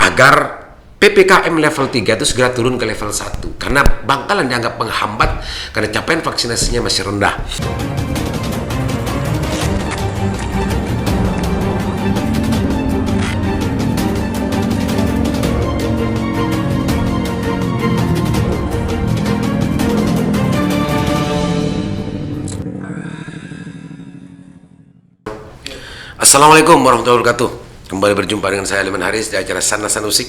agar PPKM level 3 itu segera turun ke level 1 karena Bangkalan dianggap penghambat karena capaian vaksinasinya masih rendah. Assalamualaikum warahmatullahi wabarakatuh. Kembali berjumpa dengan saya Aliman Haris di acara Sanasan Usik.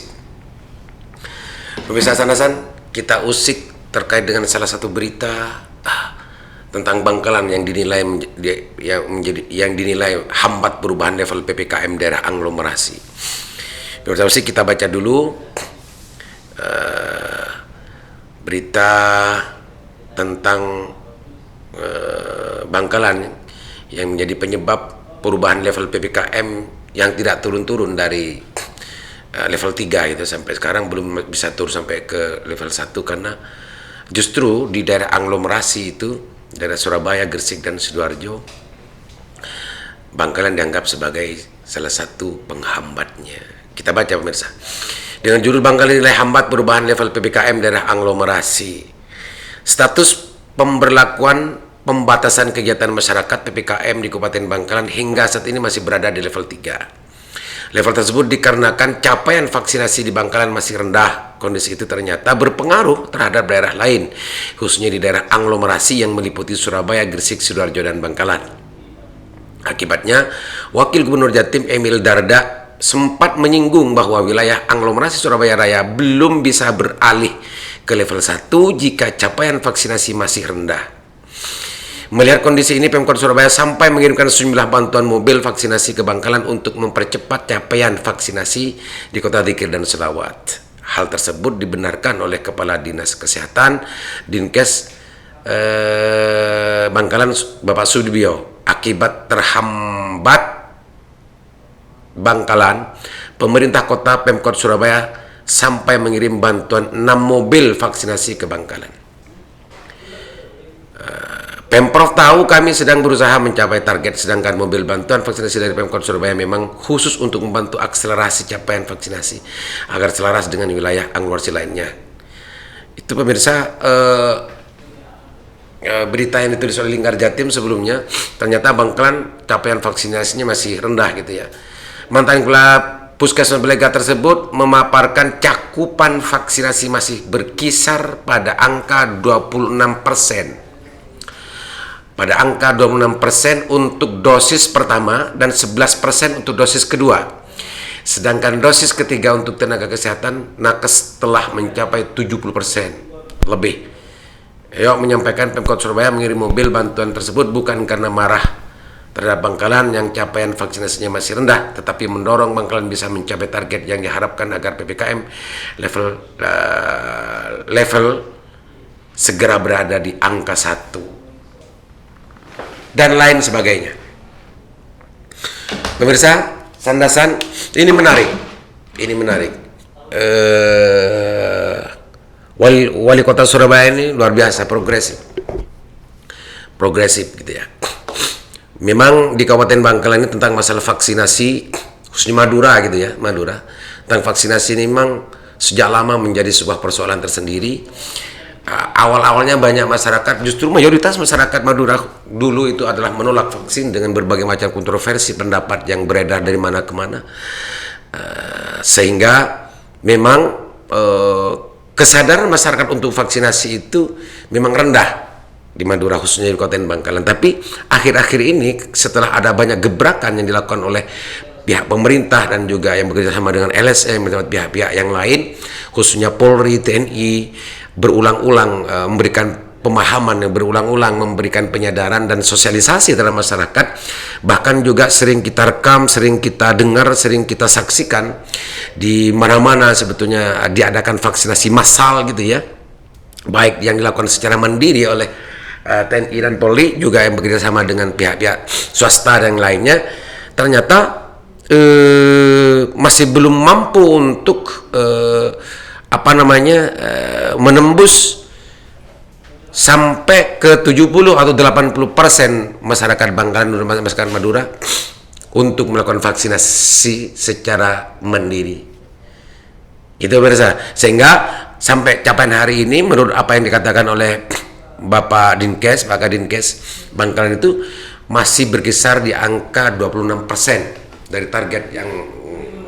Pemirsa Sanasan, kita usik terkait dengan salah satu berita tentang Bangkalan yang dinilai hambat perubahan level PPKM daerah aglomerasi. Pemirsa Usik, kita baca dulu berita tentang Bangkalan yang menjadi penyebab perubahan level PPKM yang tidak turun-turun dari level 3 itu sampai sekarang belum bisa turun sampai ke level 1 karena justru di daerah aglomerasi itu, daerah Surabaya, Gresik, dan Sidoarjo, Bangkalan dianggap sebagai salah satu penghambatnya. Kita baca pemirsa. Dengan judul Bangkalan nilai hambat perubahan level PPKM daerah aglomerasi. Status pemberlakuan pembatasan kegiatan masyarakat PPKM di Kabupaten Bangkalan hingga saat ini masih berada di level 3. Level tersebut dikarenakan capaian vaksinasi di Bangkalan masih rendah. Kondisi itu ternyata berpengaruh terhadap daerah lain, khususnya di daerah aglomerasi yang meliputi Surabaya, Gresik, Sidoarjo, dan Bangkalan. Akibatnya, Wakil Gubernur Jatim Emil Dardak sempat menyinggung bahwa wilayah aglomerasi Surabaya Raya belum bisa beralih ke level 1 jika capaian vaksinasi masih rendah. Melihat kondisi ini, Pemkot Surabaya sampai mengirimkan sejumlah bantuan mobil vaksinasi ke Bangkalan untuk mempercepat capaian vaksinasi di Kota Dzikir dan Selawat. Hal tersebut dibenarkan oleh Kepala Dinas Kesehatan Dinkes Bangkalan, Bapak Sudibyo. Akibat terhambat Bangkalan, pemerintah kota Pemkot Surabaya sampai mengirim bantuan 6 mobil vaksinasi ke Bangkalan. Pemprov tahu kami sedang berusaha mencapai target, sedangkan mobil bantuan vaksinasi dari Pemkot Surabaya memang khusus untuk membantu akselerasi capaian vaksinasi agar selaras dengan wilayah aglomerasi lainnya. Itu pemirsa berita yang ditulis oleh Lingkar Jatim sebelumnya. Ternyata Bangkalan capaian vaksinasinya masih rendah gitu ya. Mantan Kepala Puskesmas Belega tersebut memaparkan cakupan vaksinasi masih berkisar pada angka 26%. Pada angka 26% untuk dosis pertama dan 11% untuk dosis kedua. Sedangkan dosis ketiga untuk tenaga kesehatan nakes telah mencapai 70% lebih. Yok menyampaikan Pemkot Surabaya mengirim mobil bantuan tersebut bukan karena marah terhadap Bangkalan yang capaian vaksinasinya masih rendah, tetapi mendorong Bangkalan bisa mencapai target yang diharapkan agar PPKM level segera berada di angka 1. Dan lain sebagainya. Pemirsa, Sandasan, ini menarik. Wali Kota Surabaya ini luar biasa progresif gitu ya. Memang di Kabupaten Bangkalan ini tentang masalah vaksinasi, khususnya Madura gitu ya, tentang vaksinasi ini memang sejak lama menjadi sebuah persoalan tersendiri. Awal-awalnya banyak masyarakat, justru mayoritas masyarakat Madura dulu itu adalah menolak vaksin dengan berbagai macam kontroversi pendapat yang beredar dari mana ke mana, sehingga memang kesadaran masyarakat untuk vaksinasi itu memang rendah di Madura, khususnya di Kabupaten Bangkalan. Tapi akhir-akhir ini setelah ada banyak gebrakan yang dilakukan oleh pihak pemerintah dan juga yang bekerja sama dengan LSM dan pihak-pihak yang lain, khususnya Polri, TNI, berulang-ulang memberikan pemahaman, berulang-ulang memberikan penyadaran dan sosialisasi terhadap masyarakat. Bahkan juga sering kita rekam, sering kita dengar, sering kita saksikan di mana-mana sebetulnya diadakan vaksinasi massal gitu ya, baik yang dilakukan secara mandiri oleh TNI dan Polri, juga yang bekerja sama dengan pihak-pihak swasta dan lainnya. Ternyata masih belum mampu untuk menembus sampai ke 70 atau 80% masyarakat Bangkalan, masyarakat Madura untuk melakukan vaksinasi secara mandiri. Gitu pemirsa. Sehingga sampai capaian hari ini menurut apa yang dikatakan oleh Bapak Dinkes, Pak Kadinkes Bangkalan itu masih berkisar di angka 26% dari target yang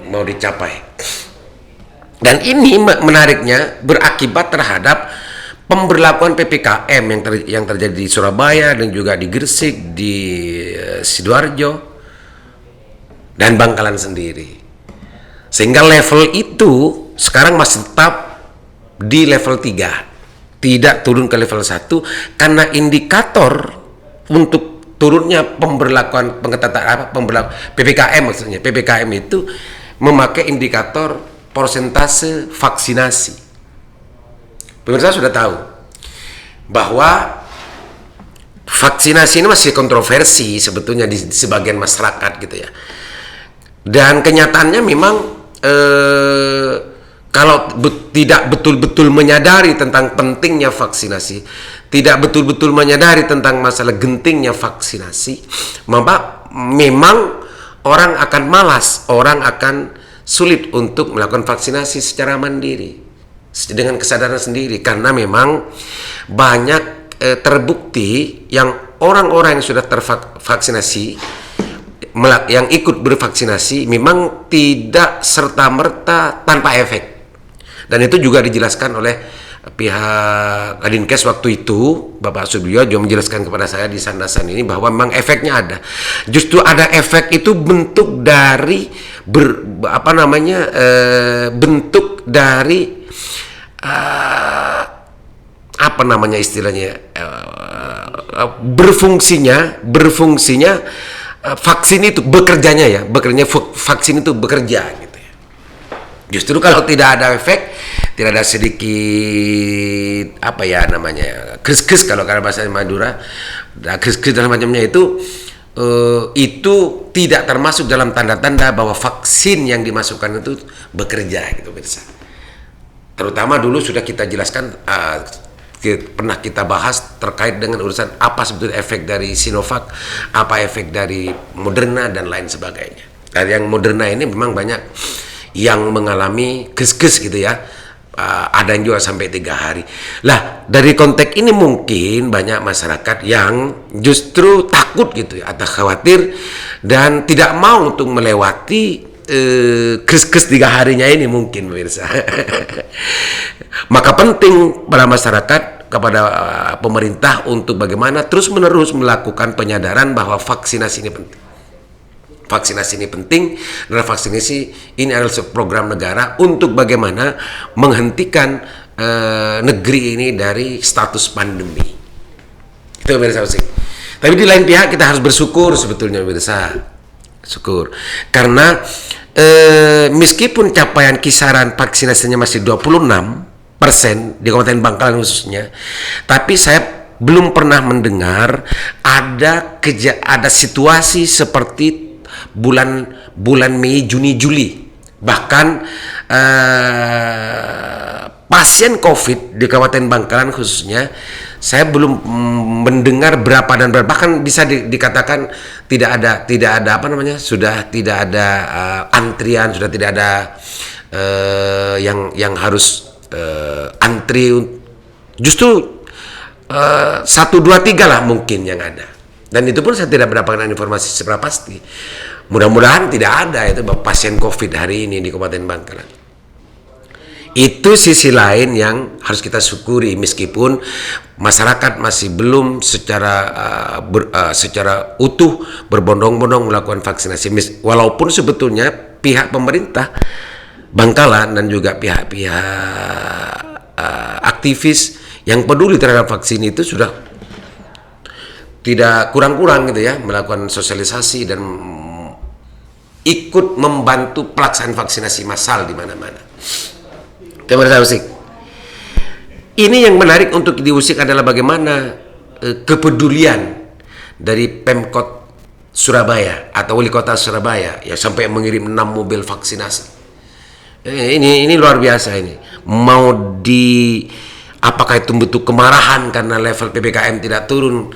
mau dicapai. Dan ini menariknya berakibat terhadap pemberlakuan PPKM yang terjadi di Surabaya dan juga di Gresik, di Sidoarjo dan Bangkalan sendiri. Sehingga level itu sekarang masih tetap di level 3, tidak turun ke level 1 karena indikator untuk turunnya pemberlakuan pengetatan PPKM maksudnya. PPKM itu memakai indikator persentase vaksinasi. Pemirsa sudah tahu bahwa vaksinasi ini masih kontroversi sebetulnya di sebagian masyarakat gitu ya. Dan kenyataannya memang kalau tidak betul-betul menyadari tentang pentingnya vaksinasi, tidak betul-betul menyadari tentang masalah gentingnya vaksinasi, maka memang orang akan malas, orang akan sulit untuk melakukan vaksinasi secara mandiri dengan kesadaran sendiri, karena memang banyak terbukti yang orang-orang yang sudah tervaksinasi, yang ikut bervaksinasi memang tidak serta-merta tanpa efek. Dan itu juga dijelaskan oleh pihak Kadinkes waktu itu, Bapak Subio juga menjelaskan kepada saya di sandasan ini bahwa memang efeknya ada. Justru ada efek itu bentuk dari bentuk dari apa namanya istilahnya, berfungsinya vaksin itu bekerjanya vaksin itu bekerja gitu ya. Justru kalau tidak ada efek, tidak ada sedikit kris-kris kalau bahasa Madura, kris-kris dan macamnya itu tidak termasuk dalam tanda-tanda bahwa vaksin yang dimasukkan itu bekerja gitu pemirsa. Terutama dulu sudah kita jelaskan, pernah kita bahas terkait dengan urusan apa sebetulnya efek dari Sinovac, apa efek dari Moderna dan lain sebagainya. Dari yang Moderna ini memang banyak yang mengalami kris-kris gitu ya, ada yang juga sampai 3 hari. Lah dari konteks ini mungkin banyak masyarakat yang justru takut gitu ya, atau khawatir dan tidak mau untuk melewati kris-kris 3 harinya ini mungkin pemirsa. Maka penting pada masyarakat, kepada pemerintah untuk bagaimana terus-menerus melakukan penyadaran bahwa vaksinasi ini penting. Vaksinasi ini penting, dan vaksinasi ini adalah sebuah program negara untuk bagaimana menghentikan negeri ini dari status pandemi. Itu pemirsa. Tapi di lain pihak kita harus bersyukur sebetulnya pemirsa. Syukur. Karena meskipun capaian kisaran vaksinasinya masih 26% di Kabupaten Bangkalan khususnya, tapi saya belum pernah mendengar ada situasi seperti bulan Mei, Juni, Juli. Bahkan pasien COVID di Kabupaten Bangkalan khususnya, saya belum mendengar berapa dan berapa, bahkan bisa dikatakan sudah tidak ada antrian, sudah tidak ada yang harus antri. Justru 1, 2, 3 lah mungkin yang ada. Dan itu pun saya tidak mendapatkan informasi seberapa pasti. Mudah-mudahan tidak ada itu pasien COVID hari ini di Kabupaten Bangkalan. Itu sisi lain yang harus kita syukuri, meskipun masyarakat masih belum secara utuh berbondong-bondong melakukan vaksinasi. Walaupun sebetulnya pihak pemerintah Bangkalan dan juga pihak-pihak aktivis yang peduli terhadap vaksin itu sudah tidak kurang-kurang gitu ya, melakukan sosialisasi dan ikut membantu pelaksanaan vaksinasi massal di mana-mana. Ini yang menarik untuk diusik adalah bagaimana kepedulian dari Pemkot Surabaya atau Wali Kota Surabaya ya, sampai mengirim 6 mobil vaksinasi. Ini luar biasa ini. Apakah itu bentuk kemarahan karena level PPKM tidak turun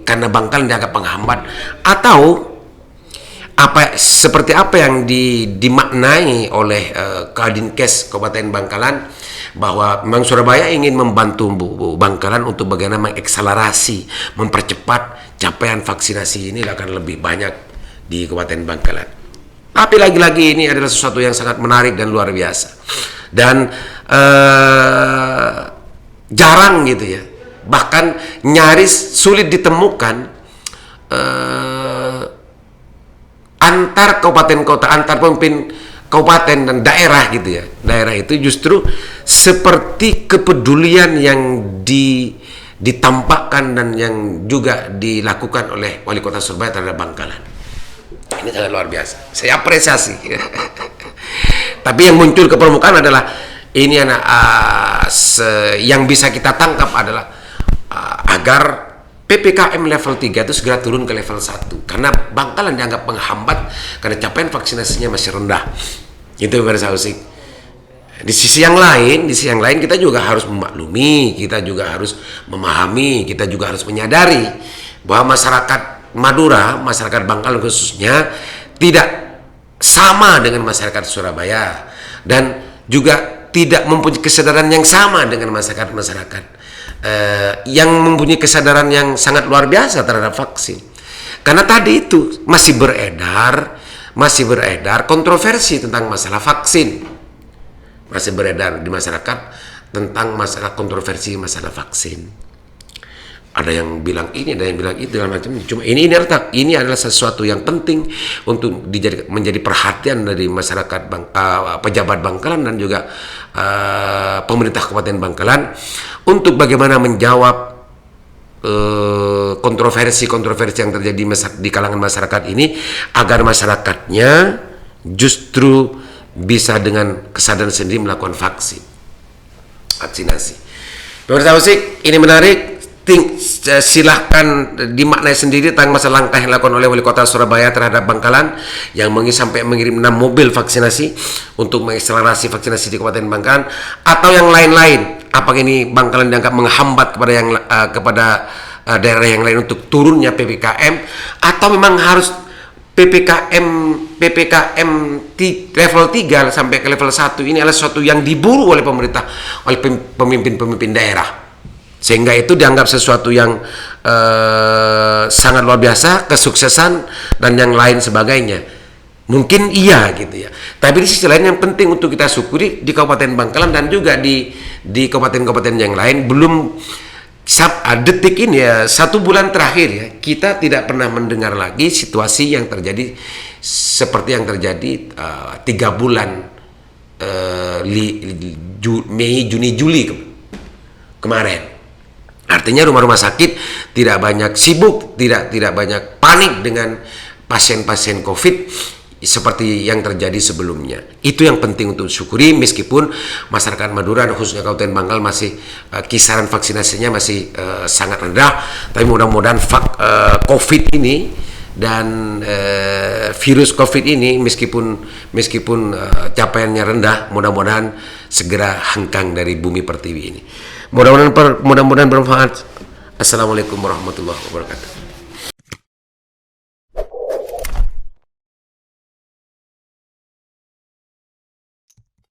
karena Bangkalan dianggap penghambat, atau seperti apa yang dimaknai oleh Kadinkes Kabupaten Bangkalan, bahwa memang Surabaya ingin membantu Bangkalan untuk bagaimana mengakselerasi, mempercepat capaian vaksinasi ini akan lebih banyak di Kabupaten Bangkalan. Tapi lagi-lagi ini adalah sesuatu yang sangat menarik dan luar biasa, dan jarang gitu ya, bahkan nyaris sulit ditemukan antar kabupaten kota, antar pemimpin kabupaten dan daerah gitu ya. Daerah itu justru seperti kepedulian yang ditampakkan dan yang juga dilakukan oleh Wali Kota Surabaya terhadap Bangkalan. Ini sangat luar biasa. Saya apresiasi. Tapi yang muncul ke permukaan adalah ini yang bisa kita tangkap adalah agar PPKM level 3 itu segera turun ke level 1, karena Bangkalan dianggap menghambat karena capaian vaksinasinya masih rendah. Itu Pemirsa Usik. Di sisi yang lain kita juga harus memaklumi, kita juga harus memahami, kita juga harus menyadari bahwa masyarakat Madura, masyarakat Bangkalan khususnya tidak sama dengan masyarakat Surabaya, dan juga tidak mempunyai kesadaran yang sama dengan masyarakat yang mempunyai kesadaran yang sangat luar biasa terhadap vaksin. Karena tadi itu masih beredar kontroversi tentang masalah vaksin. Masih beredar di masyarakat tentang masalah kontroversi masalah vaksin. Ada yang bilang ini, ada yang bilang itu, dan macam. Cuma ini adalah sesuatu yang penting untuk menjadi perhatian dari masyarakat pejabat Bangkalan dan juga pemerintah Kabupaten Bangkalan untuk bagaimana menjawab kontroversi yang terjadi di kalangan masyarakat ini, agar masyarakatnya justru bisa dengan kesadaran sendiri melakukan vaksinasi. Pemirsa Musik, ini menarik. Silahkan dimaknai sendiri tentang masalah langkah yang dilakukan oleh Wali Kota Surabaya terhadap Bangkalan yang sampai mengirim 6 mobil vaksinasi untuk mengakselerasi vaksinasi di Kabupaten Bangkalan, atau yang lain-lain. Apakah ini Bangkalan dianggap menghambat kepada daerah yang lain untuk turunnya PPKM, atau memang harus PPKM level 3 sampai ke level 1 ini adalah sesuatu yang diburu oleh pemerintah, oleh pemimpin daerah, sehingga itu dianggap sesuatu yang sangat luar biasa, kesuksesan dan yang lain sebagainya. Mungkin iya gitu ya. Tapi di sisi lain yang penting untuk kita syukuri di Kabupaten Bangkalan dan juga di kabupaten-kabupaten yang lain, belum detik ini ya, 1 bulan terakhir ya, kita tidak pernah mendengar lagi situasi yang terjadi seperti yang terjadi 3 bulan Mei, Juni, Juli kemarin. Artinya rumah-rumah sakit tidak banyak sibuk, tidak banyak panik dengan pasien-pasien COVID seperti yang terjadi sebelumnya. Itu yang penting untuk syukuri, meskipun masyarakat Madura khususnya Kabupaten Bangkalan masih kisaran vaksinasinya masih sangat rendah. Tapi mudah-mudahan COVID ini dan virus COVID ini meskipun capaiannya rendah, mudah-mudahan segera hengkang dari bumi pertiwi ini. Mudah-mudahan bermanfaat. Assalamualaikum warahmatullahi wabarakatuh.